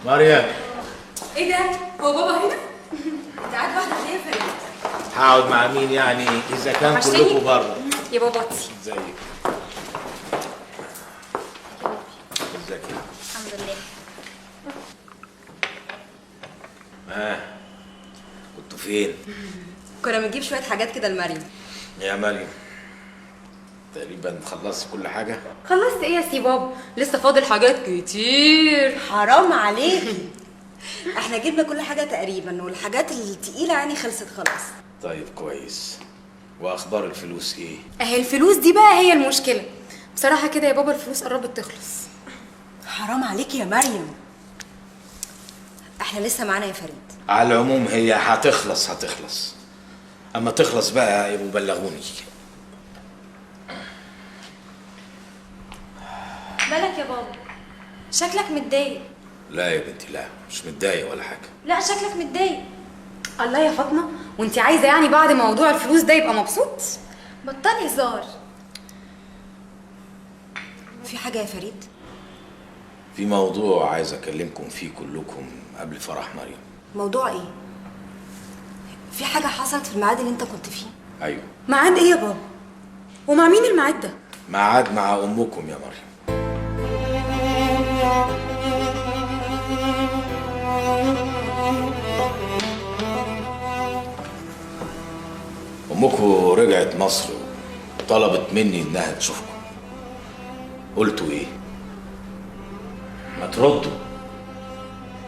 مريم. ايه ده؟ هو بابا هنا؟ انت قاعد لوحدك ليه يا فريد؟ هقعد مع مين يعني اذا كان كلكم بره؟ يا باباتي. ازيك؟ ازيك؟ الحمد لله. كنتوا فين؟ كنا بنجيب شويه حاجات كده لمريم. يا مريم تقريبا خلصت كل حاجه. خلصت ايه يا سي بابا؟ لسه فاضل حاجات كتير. حرام عليكي. احنا جبنا كل حاجه تقريبا، والحاجات التقيله يعني خلصت خلاص. طيب كويس. واخبار الفلوس ايه؟ اهي الفلوس دي بقى هي المشكله. بصراحه كده يا بابا الفلوس قربت تخلص. حرام عليكي يا مريم. احنا لسه معانا يا فريد. على العموم هي هتخلص. اما تخلص بقى يبقوا بلغوني. مالك يا بابا؟ شكلك متضايق. لا يا بنتي لا، مش متضايق ولا حاجه. لا شكلك متضايق. الله يا فاطمه، وانت عايزه يعني بعد موضوع الفلوس ده يبقى مبسوط؟ بطلي هزار. في حاجه يا فريد؟ في موضوع عايز اكلمكم فيه كلكم قبل فرح مريم. موضوع ايه؟ في حاجه حصلت في الميعاد اللي انت كنت فيه؟ ايوه. ميعاد ايه يا بابا؟ ومع مين الميعاد ده؟ ميعاد مع امكم يا مريم. امكم رجعت مصر وطلبت مني انها تشوفكم. قلتوا ايه؟ ما تردوا.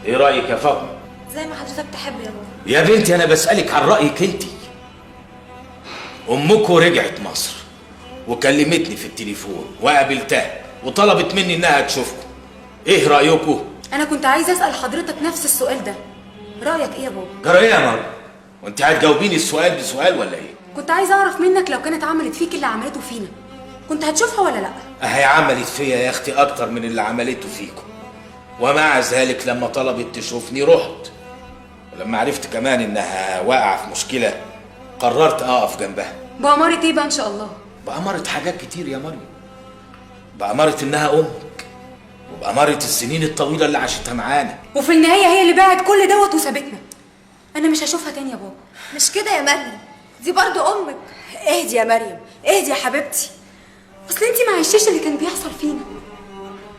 ايه رايك يا فاطمه؟ زي ما حضرتك تحب يا بابا. يا بنتي انا بسالك عن رايك انتي. امكم رجعت مصر وكلمتني في التليفون وقابلتها وطلبت مني انها تشوفكم. ايه رايكم؟ انا كنت عايزه اسال حضرتك نفس السؤال ده. رايك ايه يا بابا؟ جرى ايه يا مريم؟ وانت هتجاوبيني السؤال بسؤال ولا ايه؟ كنت عايزه اعرف منك لو كانت عملت فيك اللي عملته فينا كنت هتشوفها ولا لا؟ هي عملت فيا يا اختي اكتر من اللي عملته فيكم، ومع ذلك لما طلبت تشوفني رحت، ولما عرفت كمان انها واقعه في مشكله قررت اقف جنبها. بأمارة ايه بقى ان شاء الله؟ بأمارة حاجات كتير يا مريم. بأمارة انها امك، وبأمارة السنين الطويله اللي عاشتها معانا. وفي النهايه هي اللي باعت كل دوت وسابتنا. انا مش هشوفها تاني يا بابا. مش كده يا مريم، دي برضو امك. اهدي يا مريم، اهدي يا حبيبتي. اصل انتي ما عشتيش اللي كان بيحصل فينا.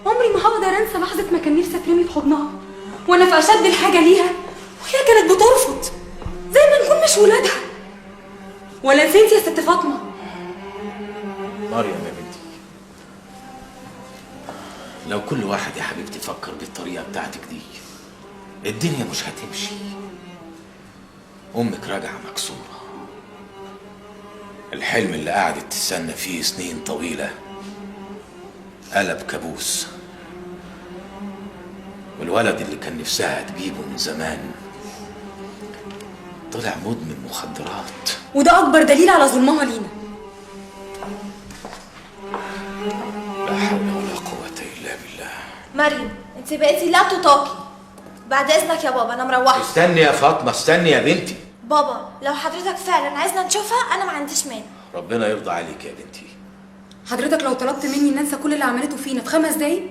عمري ما هقدر انسى لحظه ما كان نفسي اترمي في حضنها وانا في اشد الحاجه ليها، وهي كانت بترفض زي ما نكون مش ولادها. ولا نسيتي يا ست فاطمه؟ مريم يا بنتي، لو كل واحد يا حبيبتي فكر بالطريقه بتاعتك دي الدنيا مش هتمشي. امك راجعه مكسوره. الحلم اللي قعدت تستنى فيه سنين طويله قلب كابوس، والولد اللي كان نفسها تجيبه من زمان طلع مدمن مخدرات. وده اكبر دليل على ظلمها لينا. لا حول ولا قوه الا بالله. مريم انت بقيتي لا تطاقي. بعد اذنك يا بابا انا مروحه. استني يا فاطمه، استني يا بنتي. بابا لو حضرتك فعلا عايزنا نشوفها انا ما عنديش مانع. ربنا يرضى عليك يا بنتي. حضرتك لو طلبت مني ان انسى كل اللي عملته فينا في 5 دقايق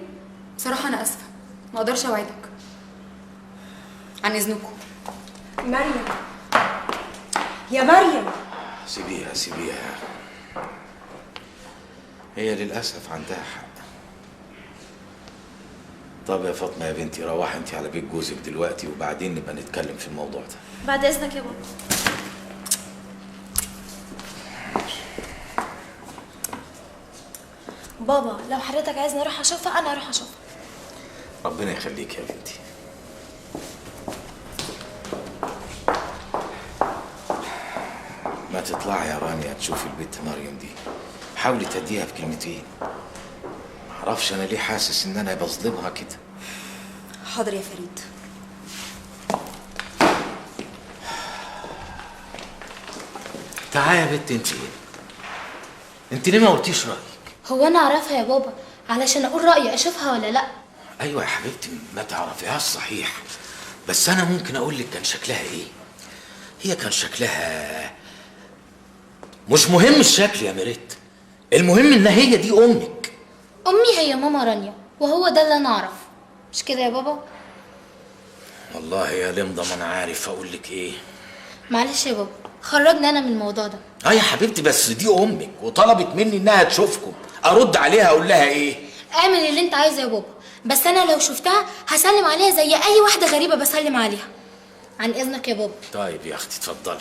بصراحه انا اسفه، ما اقدرش اوعدك. عن اذنكم. مريم يا مريم. سيبيها سيبيها، هي للاسف عندها حق. طب يا فاطمه يا بنتي روحي انت على بيت جوزك دلوقتي وبعدين نبقى نتكلم في الموضوع ده. بعد اذنك يا بابا. بابا لو حضرتك عايزني اروح اشوفها انا اروح اشوفها. ربنا يخليك يا بنتي. ما تطلعي يا رانيا تشوفي البنت مريم دي، حاولي تهديها بكلمتين. معرفش انا ليه حاسس ان انا بظلمها كده. حاضر يا فريد. تعالي يا بنت انت ليه ما قلتيش رايك؟ هو انا اعرفها يا بابا علشان اقول رايي اشوفها ولا لا؟ ايوه يا حبيبتي ما تعرفيهاش صحيح، بس انا ممكن اقول لك كان شكلها ايه. هي كان شكلها مش مهم الشكل يا ميريت، المهم ان هي دي امك. امي هي ماما رانيا، وهو ده اللي انا اعرفه. مش كده يا بابا؟ والله يا لمضة ما انا عارف اقول لك ايه. معلش يا بابا، خرجنا انا من الموضوع ده. يا حبيبتي بس دي امك وطلبت مني انها تشوفكم، ارد عليها اقول لها ايه؟ اعمل اللي انت عايزه يا بابا، بس انا لو شفتها هسلم عليها زي اي واحده غريبه بسلم عليها. عن اذنك يا بابا. طيب يا اختي اتفضلي.